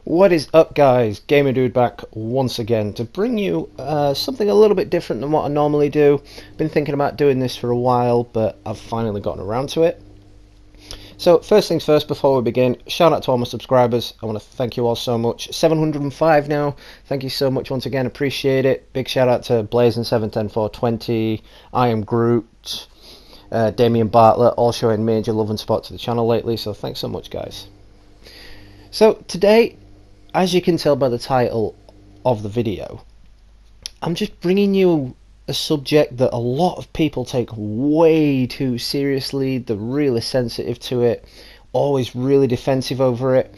What is up, guys? Gamer Dude back once again to bring you something a little bit different than what I normally do. Been thinking about doing this for a while, but I've finally gotten around to it. So first things first, before we begin, shout out to all my subscribers. I want to thank you all so much. 705 now. Thank you so much once again. Appreciate it. Big shout out to Blazing710420, I Am Groot, Damien Bartlett, all showing major love and support to the channel lately. So thanks so much, guys. So today, as you can tell by the title of the video, I'm just bringing you a subject that a lot of people take way too seriously. They're really sensitive to it, always really defensive over it,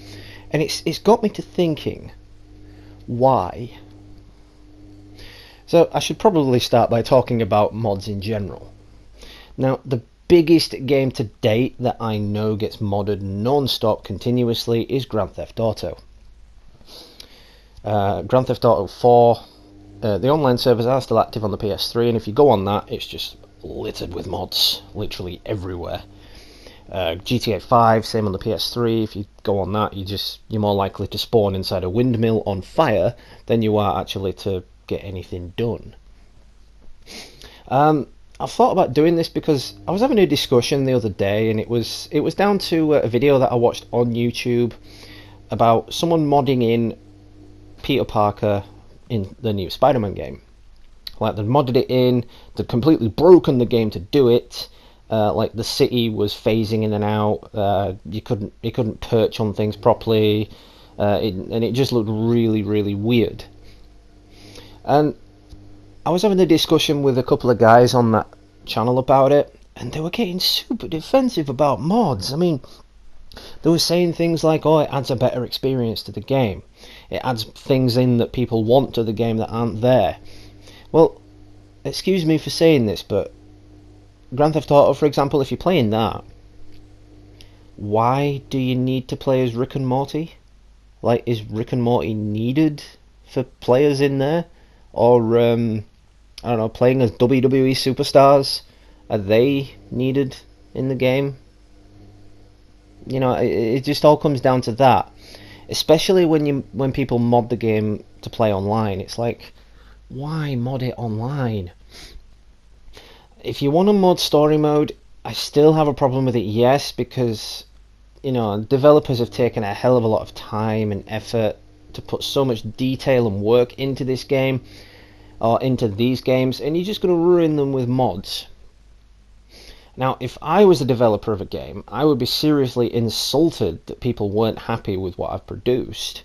and it's got me to thinking, why? So I should probably start by talking about mods in general. Now, the biggest game to date that I know gets modded non-stop continuously is Grand Theft Auto. Grand Theft Auto 4, the online servers are still active on the PS3, and if you go on that, it's just littered with mods, literally everywhere. GTA 5, same on the PS3. If you go on that, you're more likely to spawn inside a windmill on fire than you are actually to get anything done. I've thought about doing this because I was having a discussion the other day, and it was down to a video that I watched on YouTube about someone modding in Peter Parker in the new Spider-Man game. Like, they'd modded it in, they'd completely broken the game to do it. Like, the city was phasing in and out. You couldn't perch on things properly, and it just looked really, really weird. And I was having a discussion with a couple of guys on that channel about it, and they were getting super defensive about mods. I mean, they were saying things like, oh, it adds a better experience to the game. It adds things in that people want to the game that aren't there. Well, excuse me for saying this, but Grand Theft Auto, for example, if you're playing that, why do you need to play as Rick and Morty? Like, is Rick and Morty needed for players in there? Or, I don't know, playing as WWE superstars, are they needed in the game? You know, it just all comes down to that. Especially when people mod the game to play online. It's like, why mod it online? If you want to mod story mode, I still have a problem with it, yes, because, you know, developers have taken a hell of a lot of time and effort to put so much detail and work into this game, or into these games, and you're just going to ruin them with mods. Now, if I was a developer of a game, I would be seriously insulted that people weren't happy with what I've produced.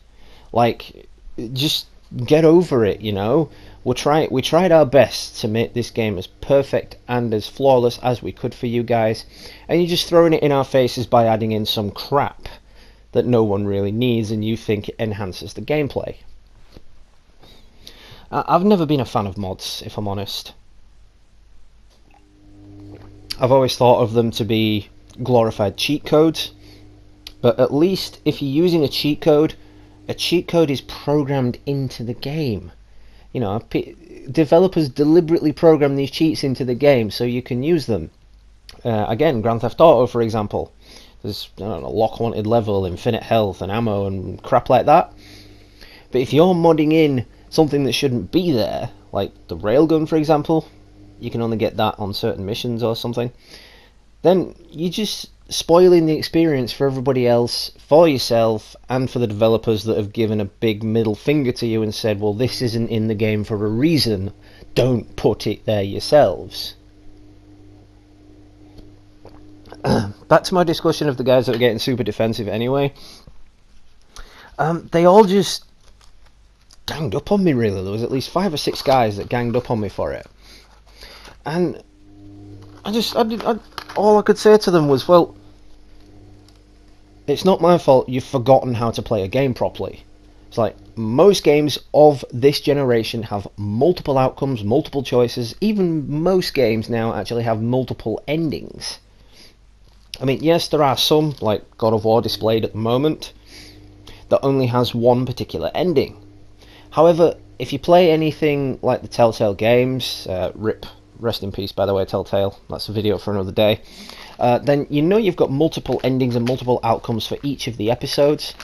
Like, just get over it, you know? We tried our best to make this game as perfect and as flawless as we could for you guys, and you're just throwing it in our faces by adding in some crap that no one really needs and you think it enhances the gameplay. I've never been a fan of mods, if I'm honest. I've always thought of them to be glorified cheat codes, but at least if you're using a cheat code is programmed into the game. You know, developers deliberately program these cheats into the game so you can use them. Again, Grand Theft Auto, for example, there's, I don't know, lock wanted level, infinite health and ammo and crap like that. But if you're modding in something that shouldn't be there, like the railgun, for example, you can only get that on certain missions or something, then you're just spoiling the experience for everybody else, for yourself, and for the developers that have given a big middle finger to you and said, well, this isn't in the game for a reason, don't put it there yourselves. Back to my discussion of the guys that are getting super defensive anyway. They all just ganged up on me, really. There was at least 5 or 6 guys that ganged up on me for it. And all I could say to them was, well, it's not my fault you've forgotten how to play a game properly. It's like, most games of this generation have multiple outcomes, multiple choices. Even most games now actually have multiple endings. I mean, yes, there are some, like God of War displayed at the moment, that only has one particular ending. However, if you play anything like the Telltale games, rest in peace, by the way, Telltale, that's a video for another day, then you know you've got multiple endings and multiple outcomes for each of the episodes.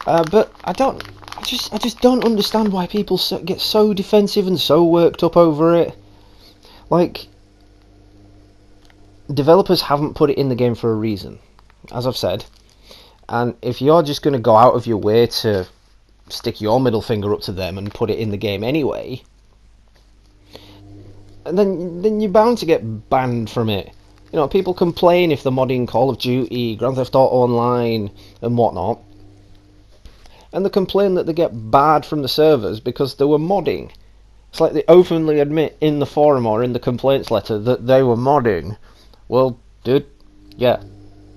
But I just don't understand why people get so defensive and so worked up over it. Like, developers haven't put it in the game for a reason, as I've said. And if you're just going to go out of your way to stick your middle finger up to them and put it in the game anyway, and then you're bound to get banned from it. You know, people complain if they're modding Call of Duty, Grand Theft Auto Online, and whatnot, and they complain that they get barred from the servers because they were modding. It's like they openly admit in the forum or in the complaints letter that they were modding. Well, dude, yeah,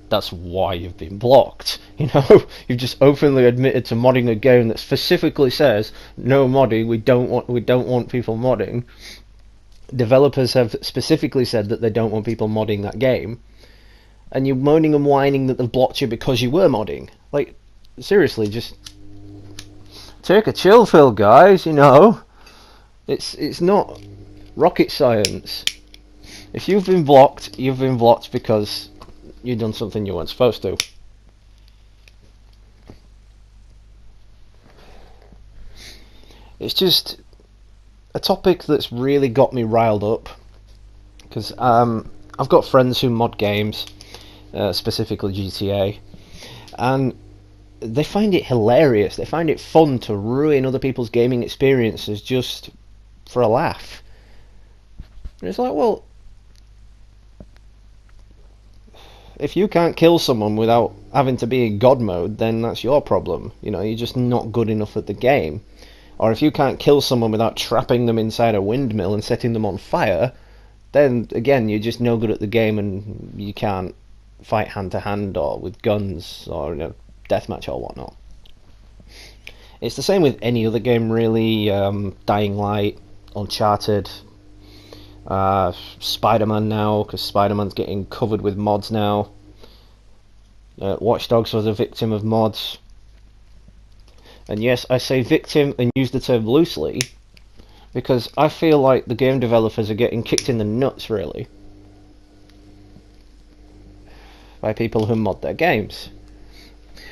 that's why you've been blocked. You know, you've just openly admitted to modding a game that specifically says no modding. We don't want people modding. Developers have specifically said that they don't want people modding that game, and you're moaning and whining that they've blocked you because you were modding. Like, seriously, just take a chill pill, guys. You know, it's not rocket science. If you've been blocked because you've done something you weren't supposed to. It's just a topic that's really got me riled up, because I've got friends who mod games, specifically GTA, and they find it hilarious. They find it fun to ruin other people's gaming experiences just for a laugh. And it's like, well, if you can't kill someone without having to be in God mode, then that's your problem. You know, you're just not good enough at the game. Or if you can't kill someone without trapping them inside a windmill and setting them on fire, then again, you're just no good at the game and you can't fight hand to hand or with guns or, you know, deathmatch or whatnot. It's the same with any other game, really. Dying Light, Uncharted, Spider-Man now, because Spider-Man's getting covered with mods now. Watch Dogs was a victim of mods. And yes, I say victim and use the term loosely, because I feel like the game developers are getting kicked in the nuts, really, by people who mod their games.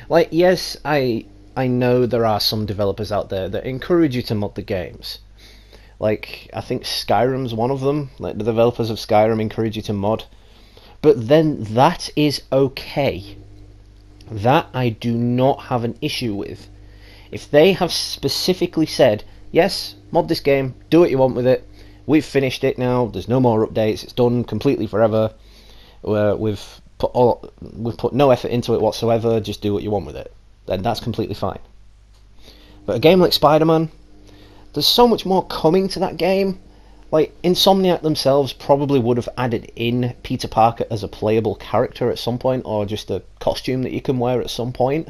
Like, yes, I know there are some developers out there that encourage you to mod the games. Like, I think Skyrim's one of them. Like, the developers of Skyrim encourage you to mod. But then that is okay. That I do not have an issue with. If they have specifically said, yes, mod this game, do what you want with it, we've finished it now, there's no more updates, it's done completely forever, we've put no effort into it whatsoever, just do what you want with it, then that's completely fine. But a game like Spider-Man, there's so much more coming to that game. Like, Insomniac themselves probably would have added in Peter Parker as a playable character at some point, or just a costume that you can wear at some point.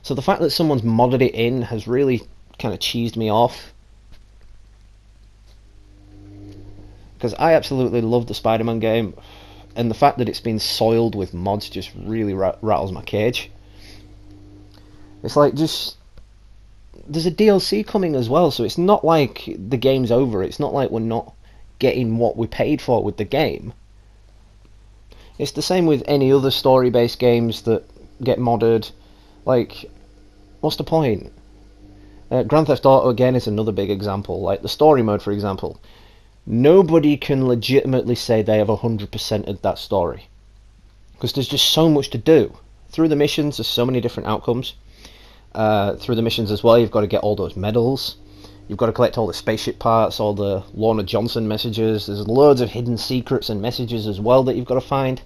So the fact that someone's modded it in has really kind of cheesed me off. Because I absolutely love the Spider-Man game, and the fact that it's been soiled with mods just really rattles my cage. It's like, just... there's a DLC coming as well, so it's not like the game's over. It's not like we're not getting what we paid for with the game. It's the same with any other story-based games that get modded. Like, what's the point? Grand Theft Auto, again, is another big example. Like, the story mode, for example. Nobody can legitimately say they have 100% of that story, because there's just so much to do. Through the missions, there's so many different outcomes. Through the missions as well, you've got to get all those medals. You've got to collect all the spaceship parts, all the Lorna Johnson messages. There's loads of hidden secrets and messages as well that you've got to find.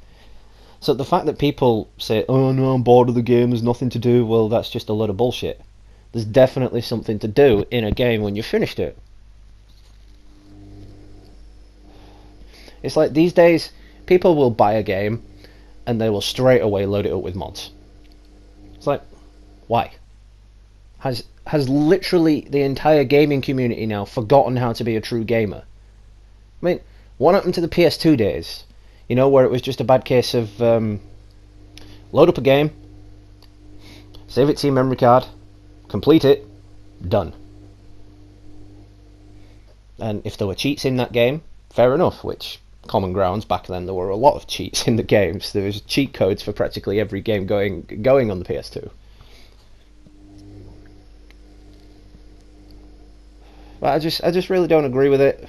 So the fact that people say, oh no, I'm bored of the game, there's nothing to do, well, that's just a load of bullshit. There's definitely something to do in a game when you've finished it. It's like, these days, people will buy a game and they will straight away load it up with mods. It's like, why? Has literally the entire gaming community now forgotten how to be a true gamer? I mean, what happened to the PS2 days? You know, where it was just a bad case of load up a game, save it to your memory card, complete it, done. And if there were cheats in that game, fair enough, which, common grounds, back then there were a lot of cheats in the games. There was cheat codes for practically every game going on the PS2. But I just really don't agree with it.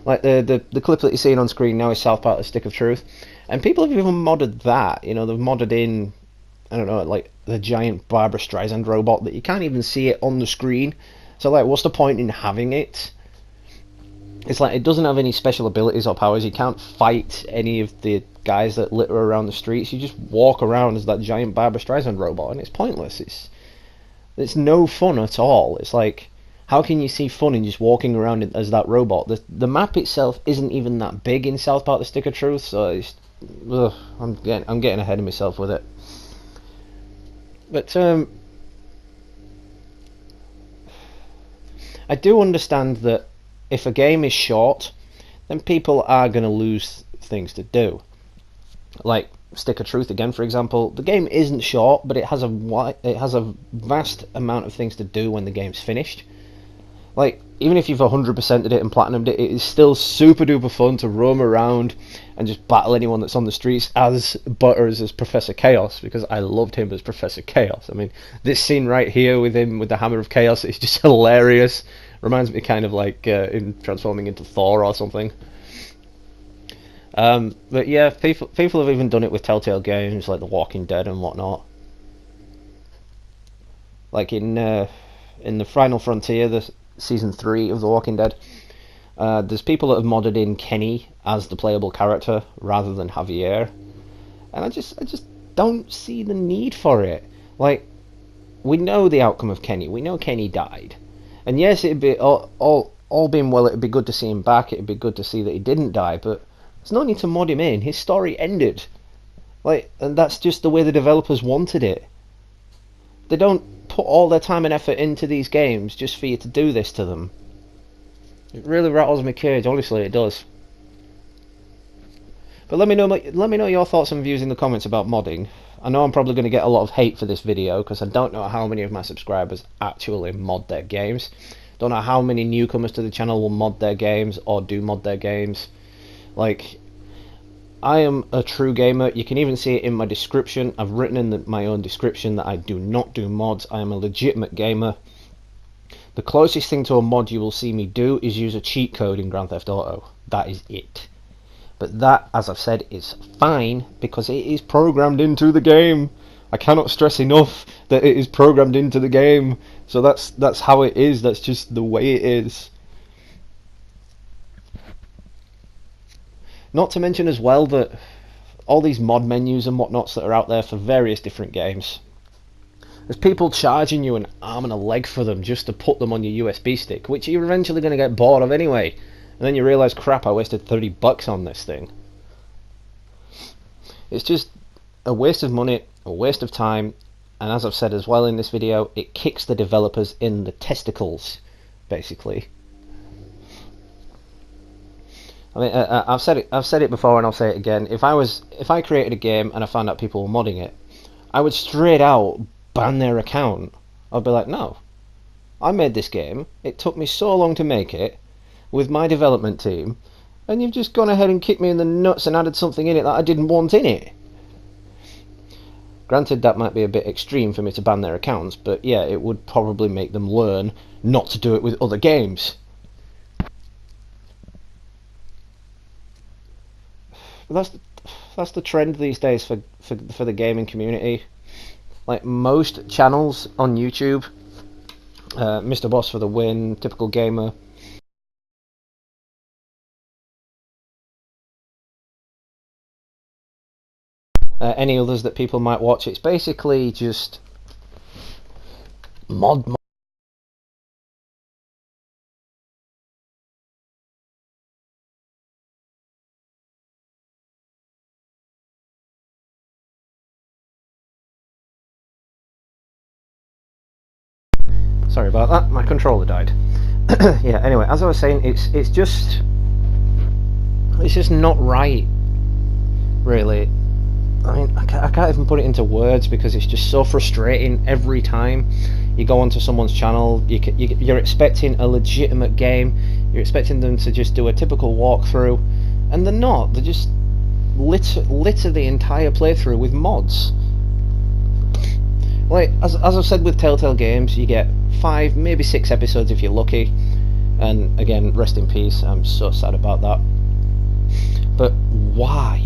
Like the clip that you're seeing on screen now is South Park: The Stick of Truth, and people have even modded that. You know, they've modded in, I don't know, like the giant Barbara Streisand robot that you can't even see it on the screen. So like, what's the point in having it? It's like it doesn't have any special abilities or powers. You can't fight any of the guys that litter around the streets. You just walk around as that giant Barbara Streisand robot, and it's pointless. It's no fun at all. It's like, how can you see fun in just walking around as that robot? The map itself isn't even that big in South Park: The Stick of Truth, so it's, I'm getting ahead of myself with it. But I do understand that if a game is short, then people are going to lose things to do. Like Stick of Truth again, for example, the game isn't short, but it has a vast amount of things to do when the game's finished. Like, even if you've 100%ed it and platinumed it, it is still super duper fun to roam around and just battle anyone that's on the streets as Butters as Professor Chaos, because I loved him as Professor Chaos. I mean, this scene right here with him with the Hammer of Chaos is just hilarious. Reminds me kind of like in transforming into Thor or something. But yeah, people have even done it with Telltale games like The Walking Dead and whatnot. Like in the Final Frontier, the season 3 of The Walking Dead, there's people that have modded in Kenny as the playable character rather than Javier, and I just don't see the need for it. Like, we know the outcome of Kenny. We know Kenny died. And yes, it'd be all being well, it'd be good to see him back, it'd be good to see that he didn't die, but there's no need to mod him in. His story ended. Like, and that's just the way the developers wanted it. They don't put all their time and effort into these games just for you to do this to them. It really rattles my cage, honestly, it does. But let me know your thoughts and views in the comments about modding. I know I'm probably going to get a lot of hate for this video because I don't know how many of my subscribers actually mod their games. Don't know how many newcomers to the channel will mod their games or do mod their games. Like, I am a true gamer. You can even see it in my description. I've written in my own description that I do not do mods. I am a legitimate gamer. The closest thing to a mod you will see me do is use a cheat code in Grand Theft Auto. That is it. But that, as I've said, is fine because it is programmed into the game. I cannot stress enough that it is programmed into the game. So that's how it is. That's just the way it is. Not to mention as well that all these mod menus and whatnots that are out there for various different games, there's people charging you an arm and a leg for them just to put them on your USB stick, which you're eventually going to get bored of anyway. And then you realise, crap, I wasted $30 on this thing. It's just a waste of money, a waste of time, and as I've said as well in this video, it kicks the developers in the testicles, basically. I mean, I've said it before, and I'll say it again. If I created a game and I found out people were modding it, I would straight out ban their account. I'd be like, no, I made this game. It took me so long to make it with my development team, and you've just gone ahead and kicked me in the nuts and added something in it that I didn't want in it. Granted, that might be a bit extreme for me to ban their accounts, but yeah, it would probably make them learn not to do it with other games. That's the trend these days for the gaming community. Like most channels on YouTube, Mr. Boss for the win, Typical Gamer, any others that people might watch, it's basically just mod. Sorry about that, my controller died. Yeah, anyway, as I was saying, it's just not right, really. I mean, I can't even put it into words because it's just so frustrating every time you go onto someone's channel. You're expecting a legitimate game, you're expecting them to just do a typical walkthrough, and they're not. They just litter the entire playthrough with mods. Like, as I've said with Telltale games, you get 5, maybe 6 episodes if you're lucky, And again, rest in peace. I'm so sad about that. But why?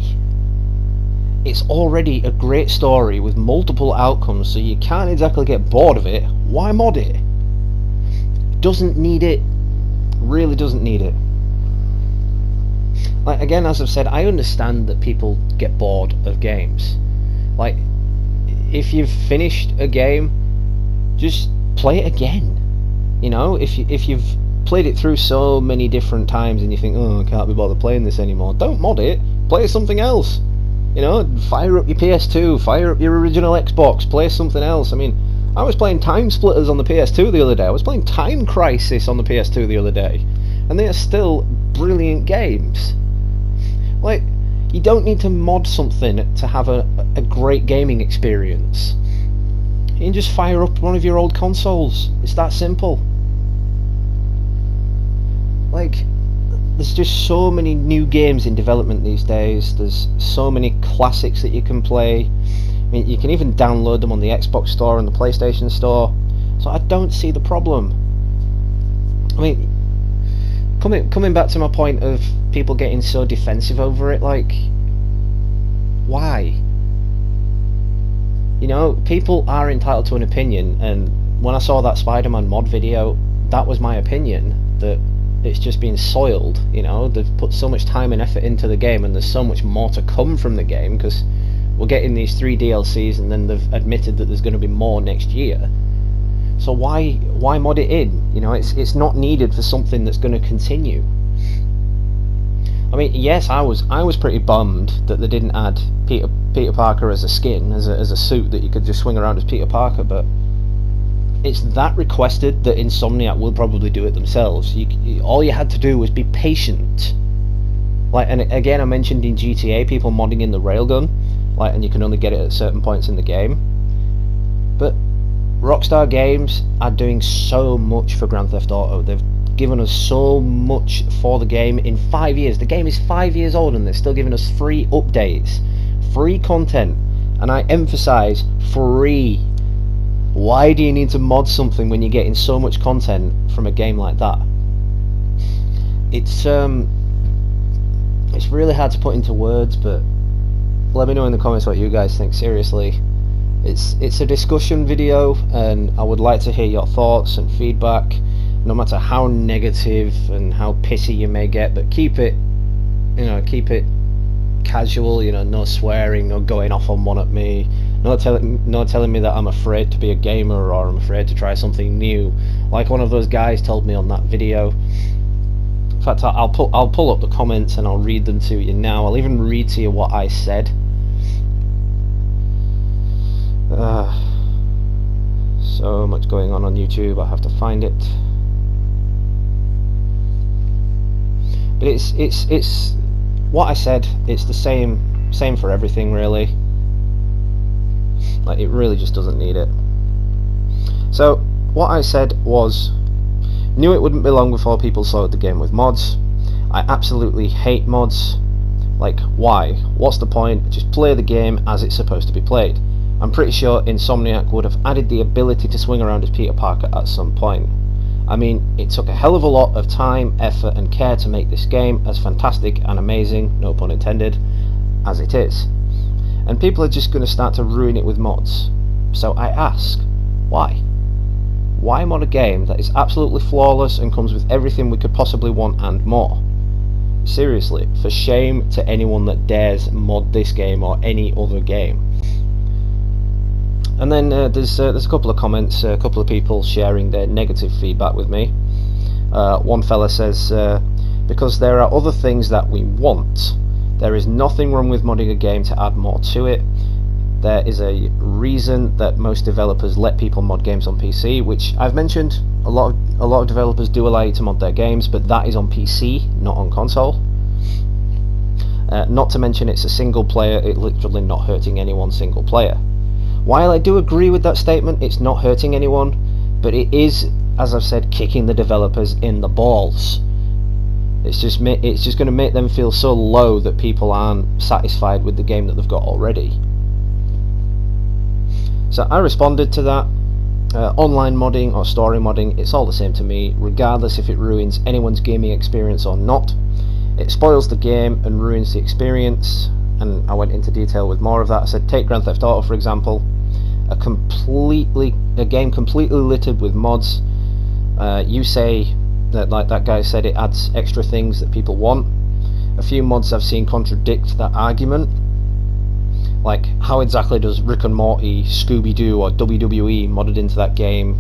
It's already a great story with multiple outcomes, so you can't exactly get bored of it. Why mod it? Doesn't need it. Really doesn't need it. Like, again, as I've said, I understand that people get bored of games. Like, if you've finished a game, just play it again. You know, if you've played it through so many different times and you think, oh, I can't be bothered playing this anymore, don't mod it. Play something else. You know, fire up your PS2, fire up your original Xbox, play something else. I mean, I was playing Time Splitters on the PS2 the other day. I was playing Time Crisis on the PS2 the other day, and they are still brilliant games. Like, you don't need to mod something to have a great gaming experience. You can just fire up one of your old consoles. It's that simple. Like, there's just so many new games in development these days. There's so many classics that you can play. I mean, you can even download them on the Xbox Store and the PlayStation Store. So I don't see the problem. I mean, coming back to my point of people getting so defensive over it, like, why? You know, people are entitled to an opinion, and when I saw that Spider-Man mod video, that was my opinion, that it's just been soiled. You know, they've put so much time and effort into the game, and there's so much more to come from the game, because we're getting these 3 DLCs, and then they've admitted that there's going to be more next year. So why mod it in? You know, it's not needed for something that's going to continue. I mean, yes, I was pretty bummed that they didn't add Peter Parker as a skin, as a suit that you could just swing around as Peter Parker, but it's that requested that Insomniac will probably do it themselves. All you had to do was be patient. Like, and again, I mentioned in GTA people modding in the railgun, like, and you can only get it at certain points in the game. But Rockstar Games are doing so much for Grand Theft Auto. They've given us so much for the game in 5 years. The game is 5 years old and they're still giving us free updates, free content, and I emphasize free. Why do you need to mod something when you're getting so much content from a game like that? It's really hard to put into words, but let me know in the comments what you guys think. Seriously, it's a discussion video, and I would like to hear your thoughts and feedback, no matter how negative and how pissy you may get. But keep it, you know, keep it casual. You know, no swearing, no going off on one at me. No telling me that I'm afraid to be a gamer or I'm afraid to try something new, like one of those guys told me on that video. In fact, I'll pull up the comments and I'll read them to you now. I'll even read to you what I said. So much going on YouTube. I have to find it. But it's what I said. It's the same for everything, really. Like, it really just doesn't need it. So what I said was, knew it wouldn't be long before people soiled the game with mods. I absolutely hate mods. Like, why? What's the point? Just play the game as it's supposed to be played. I'm pretty sure Insomniac would have added the ability to swing around as Peter Parker at some point. I mean, it took a hell of a lot of time, effort and care to make this game as fantastic and amazing, no pun intended, as it is. And people are just going to start to ruin it with mods. So I ask, why? Why mod a game that is absolutely flawless and comes with everything we could possibly want and more? Seriously, for shame to anyone that dares mod this game or any other game. And then there's a couple of comments, a couple of people sharing their negative feedback with me. One fella says, because there are other things that we want. There is nothing wrong with modding a game to add more to it. There is a reason that most developers let people mod games on PC, which I've mentioned. A lot of developers do allow you to mod their games, but that is on PC, not on console. Not to mention it's a single player, it's literally not hurting anyone single player. While I do agree with that statement, it's not hurting anyone, but it is, as I've said, kicking the developers in the balls. It's just going to make them feel so low that people aren't satisfied with the game that they've got already. So I responded to that. Online modding or story modding, it's all the same to me, regardless if it ruins anyone's gaming experience or not. It spoils the game and ruins the experience, and I went into detail with more of that. I said, take Grand Theft Auto for example, a game completely littered with mods. You say that, like that guy said, it adds extra things that people want. A few mods I've seen contradict that argument. Like, how exactly does Rick and Morty, Scooby-Doo or WWE modded into that game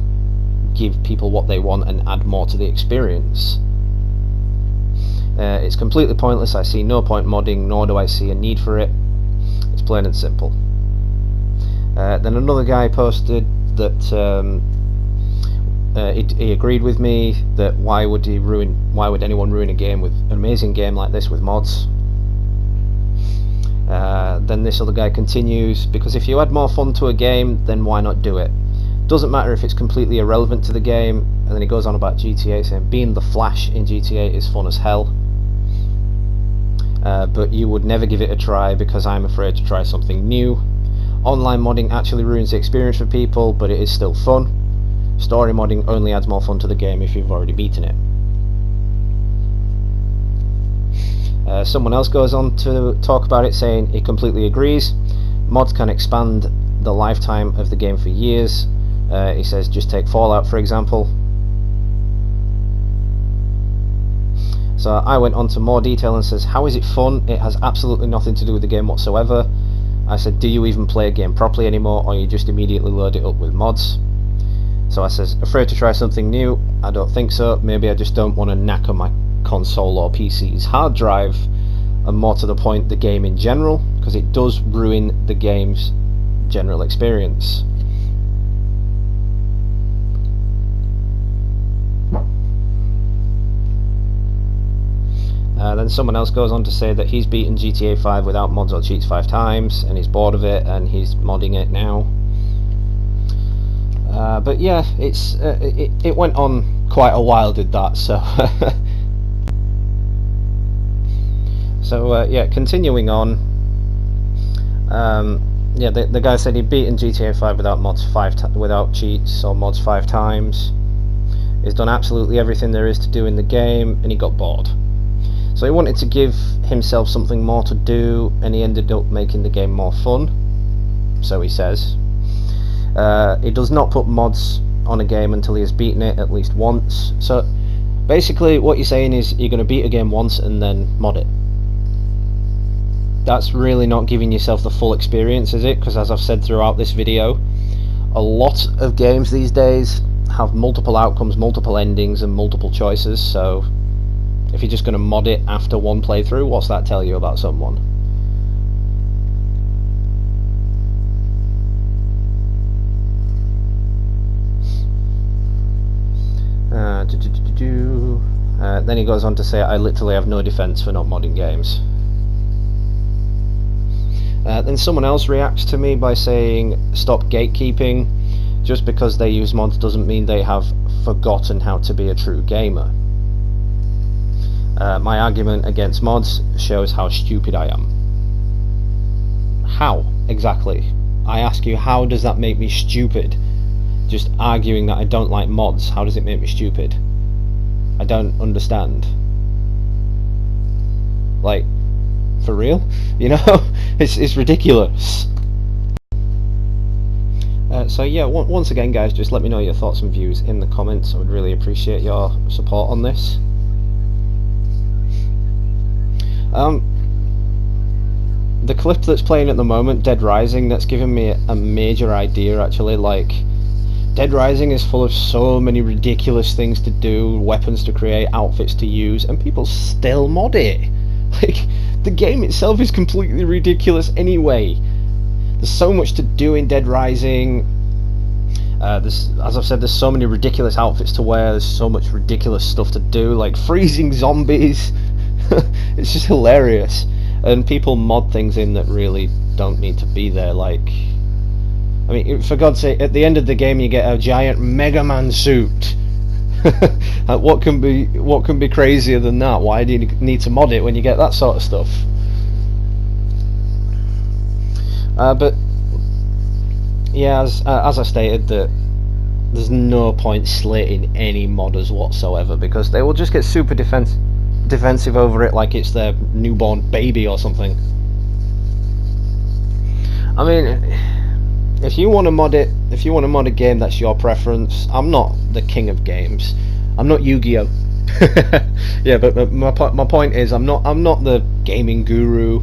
give people what they want and add more to the experience? It's completely pointless. I see no point modding, nor do I see a need for it. It's plain and simple. Then another guy posted that he agreed with me that why would anyone ruin a game with an amazing game like this with mods? Then this other guy continues, because if you add more fun to a game, then why not do it? Doesn't matter if it's completely irrelevant to the game. And then he goes on about GTA, saying being the Flash in GTA is fun as hell, but you would never give it a try because I'm afraid to try something new. Online modding actually ruins the experience for people, but it is still fun. Story modding only adds more fun to the game if you've already beaten it. Someone else goes on to talk about it, saying he completely agrees. Mods can expand the lifetime of the game for years. He says just take Fallout for example. So I went on to more detail and says, how is it fun? It has absolutely nothing to do with the game whatsoever. I said, do you even play a game properly anymore, or you just immediately load it up with mods? So I says, afraid to try something new? I don't think so. Maybe I just don't want to knacker my console or PC's hard drive, and more to the point, the game in general, because it does ruin the game's general experience. Then someone else goes on to say that he's beaten GTA 5 without mods or cheats 5 times, and he's bored of it, and he's modding it now. But yeah, it went on quite a while, did that, so... So yeah, continuing on, yeah, the guy said he'd beaten GTA 5 without mods without cheats or mods 5 times. He's done absolutely everything there is to do in the game, and he got bored. So he wanted to give himself something more to do, and he ended up making the game more fun, so he says. He does not put mods on a game until he has beaten it at least once. So basically what you're saying is you're going to beat a game once and then mod it. That's really not giving yourself the full experience, is it? Because as I've said throughout this video, a lot of games these days have multiple outcomes, multiple endings and multiple choices, so if you're just going to mod it after one playthrough, what's that tell you about someone? Then he goes on to say, I literally have no defense for not modding games. Then someone else reacts to me by saying, stop gatekeeping. Just because they use mods doesn't mean they have forgotten how to be a true gamer. My argument against mods shows how stupid I am. How, exactly? I ask you, how does that make me stupid? Just arguing that I don't like mods, how does it make me stupid? I don't understand. Like, for real? You know? It's ridiculous. So yeah, once again guys, just let me know your thoughts and views in the comments. I would really appreciate your support on this. The clip that's playing at the moment, Dead Rising, that's given me a major idea actually. Like, Dead Rising is full of so many ridiculous things to do, weapons to create, outfits to use, and people still mod it. Like, the game itself is completely ridiculous anyway. There's so much to do in Dead Rising. As I've said, there's so many ridiculous outfits to wear, there's so much ridiculous stuff to do, like freezing zombies. It's just hilarious. And people mod things in that really don't need to be there. Like, I mean, for God's sake, at the end of the game you get a giant Mega Man suit. What can be crazier than that? Why do you need to mod it when you get that sort of stuff? But yeah, as I stated, that there's no point slating any modders whatsoever, because they will just get super defensive over it like it's their newborn baby or something. I mean, if you want to mod it, if you want to mod a game, that's your preference. I'm not the king of games. I'm not Yu-Gi-Oh. Yeah, but my point is, I'm not the gaming guru.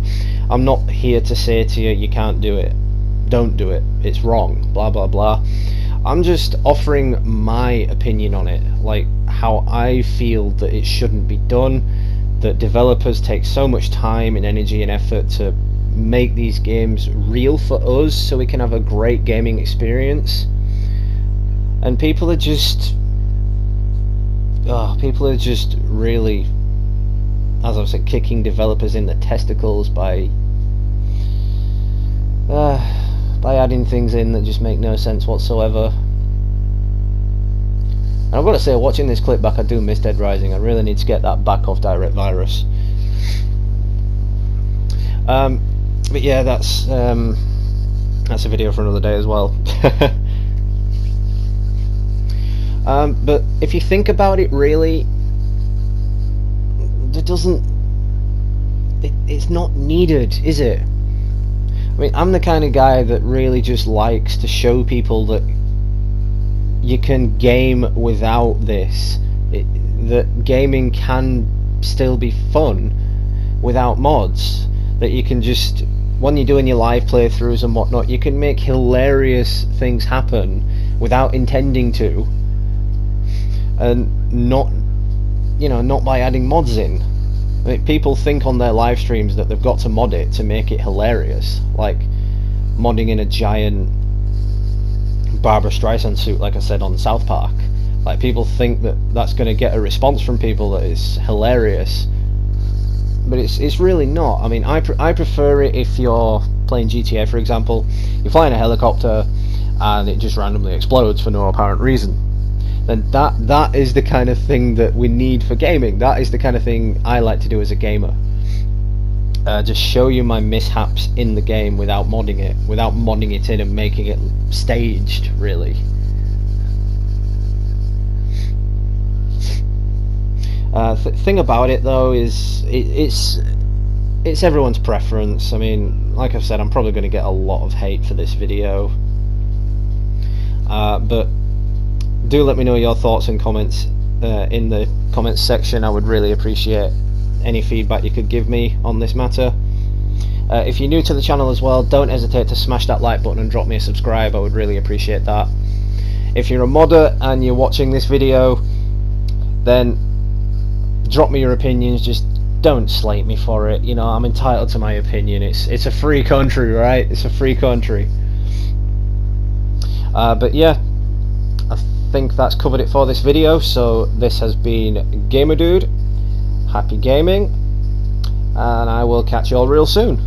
I'm not here to say to you, you can't do it, don't do it, it's wrong, blah blah blah. I'm just offering my opinion on it, like how I feel that it shouldn't be done, that developers take so much time and energy and effort to make these games real for us so we can have a great gaming experience, and people are just really, as I said, kicking developers in the testicles by adding things in that just make no sense whatsoever. And I've got to say, watching this clip back, I do miss Dead Rising. I really need to get that back off Direct Virus. But yeah, that's a video for another day as well. But if you think about it, really, it's not needed, is it? I mean, I'm the kind of guy that really just likes to show people that you can game without this. That gaming can still be fun without mods. That you can just, when you're doing your live playthroughs and whatnot, you can make hilarious things happen without intending to, and not by adding mods in. I mean, people think on their live streams that they've got to mod it to make it hilarious, like modding in a giant Barbara Streisand suit, like I said on South Park. Like, people think that that's going to get a response from people that is hilarious, but it's really not. I mean, I prefer it if you're playing GTA, for example. You're flying a helicopter and it just randomly explodes for no apparent reason. Then that is the kind of thing that we need for gaming. That is the kind of thing I like to do as a gamer. Just show you my mishaps in the game without modding it in and making it staged, really. Thing about it though is it's everyone's preference. I mean, like I've said, I'm probably going to get a lot of hate for this video, but do let me know your thoughts and comments in the comments section. I would really appreciate any feedback you could give me on this matter. If you're new to the channel as well, don't hesitate to smash that like button and drop me a subscribe. I would really appreciate that. If you're a modder and you're watching this video, then drop me your opinions. Just don't slate me for it. You know, I'm entitled to my opinion. It's a free country, right? It's a free country. But yeah, I think that's covered it for this video. So this has been Gamer Dude. Happy gaming, and I will catch you all real soon.